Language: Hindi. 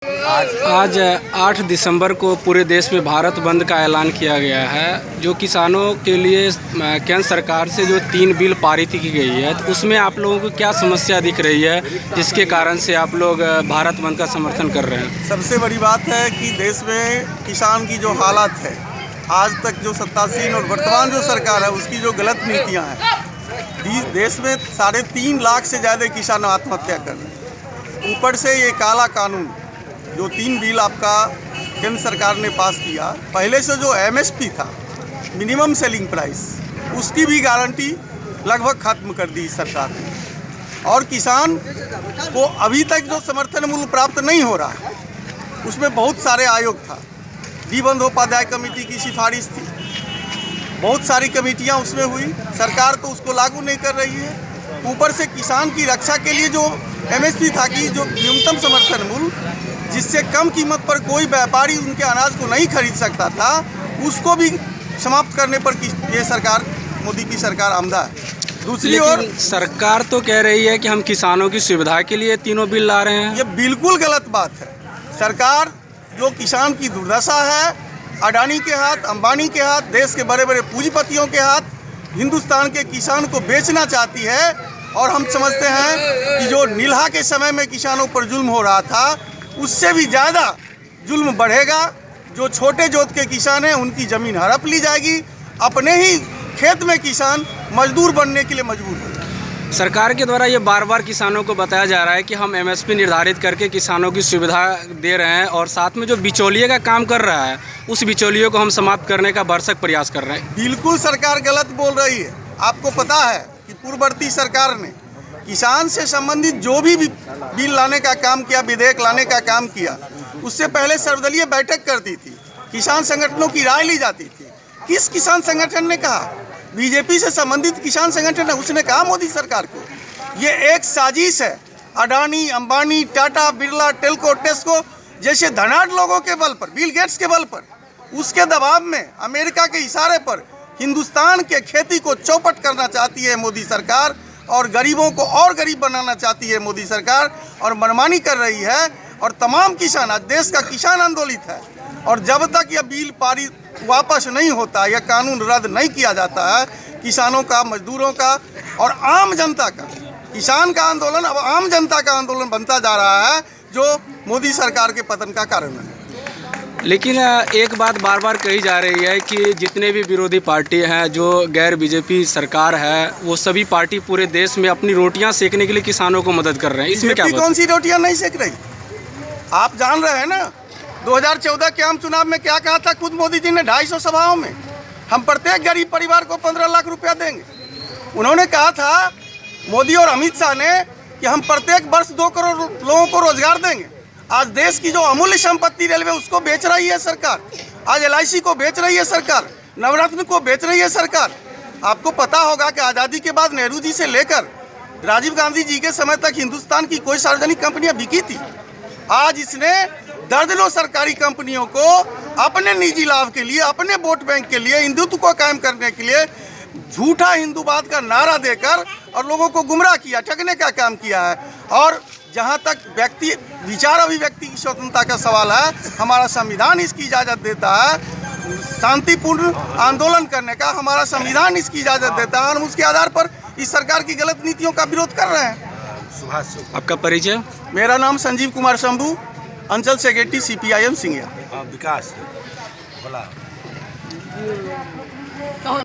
आज 8 दिसंबर को पूरे देश में भारत बंद का ऐलान किया गया है। जो किसानों के लिए केंद्र सरकार से जो 3 बिल पारित की गई है, तो उसमें आप लोगों को क्या समस्या दिख रही है जिसके कारण से आप लोग भारत बंद का समर्थन कर रहे हैं? सबसे बड़ी बात है कि देश में किसान की जो हालत है, आज तक जो सत्तासीन और वर्तमान जो सरकार है उसकी जो गलत नीतियाँ हैं, देश में 3.5 लाख से ज़्यादा किसान आत्महत्या कर रहे हैं। ऊपर से ये काला कानून जो 3 बिल आपका केंद्र सरकार ने पास किया, पहले से जो MSP था, मिनिमम सेलिंग प्राइस, उसकी भी गारंटी लगभग खत्म कर दी सरकार ने। और किसान को अभी तक जो समर्थन मूल्य प्राप्त नहीं हो रहा है, उसमें बहुत सारे आयोग था। डी बंदोपाध्याय कमेटी की सिफारिश थी, बहुत सारी कमेटियां उसमें हुई, सरकार तो उसको लागू नहीं कर रही है। ऊपर से किसान की रक्षा के लिए जो MSP था कि जो न्यूनतम समर्थन मूल्य, जिससे कम कीमत पर कोई व्यापारी उनके अनाज को नहीं खरीद सकता था, उसको भी समाप्त करने पर ये सरकार, मोदी की सरकार आमदा है। दूसरी ओर सरकार तो कह रही है कि हम किसानों की सुविधा के लिए तीनों बिल ला रहे हैं। ये बिल्कुल गलत बात है। सरकार जो किसान की दुर्दशा है, अडानी के हाथ, अंबानी के हाथ, देश के बड़े बड़े पूंजीपतियों के हाथ, हिंदुस्तान के किसान को बेचना चाहती है। और हम समझते हैं कि जो नीलहा के समय में किसानों पर जुल्म हो रहा था, उससे भी ज़्यादा जुल्म बढ़ेगा। जो छोटे जोत के किसान हैं, उनकी ज़मीन हड़प ली जाएगी, अपने ही खेत में किसान मजदूर बनने के लिए मजबूर हो जाएगा। सरकार के द्वारा ये बार बार किसानों को बताया जा रहा है कि हम MSP निर्धारित करके किसानों की सुविधा दे रहे हैं, और साथ में जो बिचौलिए का काम कर रहा है, उस बिचौलिए को हम समाप्त करने का भरसक प्रयास कर रहे हैं। बिल्कुल सरकार गलत बोल रही है। आपको पता है कि पूर्ववर्ती सरकार ने किसान से संबंधित जो भी बिल लाने का काम किया, विधेयक लाने का काम किया, उससे पहले सर्वदलीय बैठक करती थी, किसान संगठनों की राय ली जाती थी। किस किसान संगठन ने कहा? बीजेपी से संबंधित किसान संगठन है, उसने कहा मोदी सरकार को ये एक साजिश है। अडानी, अंबानी, टाटा, बिरला, टेल्को, टेस्को जैसे धनाढ़ लोगों के बल पर, बिल गेट्स के बल पर, उसके दबाव में, अमेरिका के इशारे पर हिंदुस्तान के खेती को चौपट करना चाहती है मोदी सरकार, और गरीबों को और गरीब बनाना चाहती है मोदी सरकार, और मनमानी कर रही है। और तमाम किसान, आज देश का किसान आंदोलित है, और जब तक यह बिल पारित वापस नहीं होता, यह कानून रद्द नहीं किया जाता है, किसानों का, मजदूरों का और आम जनता का, किसान का आंदोलन अब आम जनता का आंदोलन बनता जा रहा है, जो मोदी सरकार के पतन का कारण है। लेकिन एक बात बार बार कही जा रही है कि जितने भी विरोधी पार्टी हैं, जो गैर BJP सरकार है, वो सभी पार्टी पूरे देश में अपनी रोटियां सेकने के लिए किसानों को मदद कर रहे हैं। इसमें क्या बात? कौन सी रोटियां नहीं सेक रही? आप जान रहे हैं ना, 2014 के आम चुनाव में क्या कहा था खुद मोदी जी ने 250 सभाओं में? हम प्रत्येक गरीब परिवार को 15 लाख रुपया देंगे। उन्होंने कहा था, मोदी और अमित शाह ने, कि हम प्रत्येक वर्ष 2 करोड़ लोगों को रोजगार देंगे। आज देश की जो अमूल्य संपत्ति रेलवे, उसको बेच रही है सरकार। आज LIC को बेच रही है सरकार, नवरत्न को बेच रही है सरकार। आपको पता होगा कि आज़ादी के बाद नेहरू जी से लेकर राजीव गांधी जी के समय तक हिंदुस्तान की कोई सार्वजनिक कंपनियां बिकी थी। आज इसने दर्जनों सरकारी कंपनियों को अपने निजी लाभ के लिए, अपने वोट बैंक के लिए, हिंदुत्व को कायम करने के लिए झूठा हिंदूवाद का नारा देकर और लोगों को गुमराह किया, ठगने का काम किया है। और जहाँ तक व्यक्ति विचार अभिव्यक्ति की स्वतंत्रता का सवाल है, हमारा संविधान इसकी इजाज़त देता है, शांतिपूर्ण आंदोलन करने का हमारा संविधान इसकी इजाज़त देता है, और हम उसके आधार पर इस सरकार की गलत नीतियों का विरोध कर रहे हैं। आपका परिचय? मेरा नाम संजीव कुमार शंभू, अंचल सेक्रेटरी CPIM सिंघिया। विकास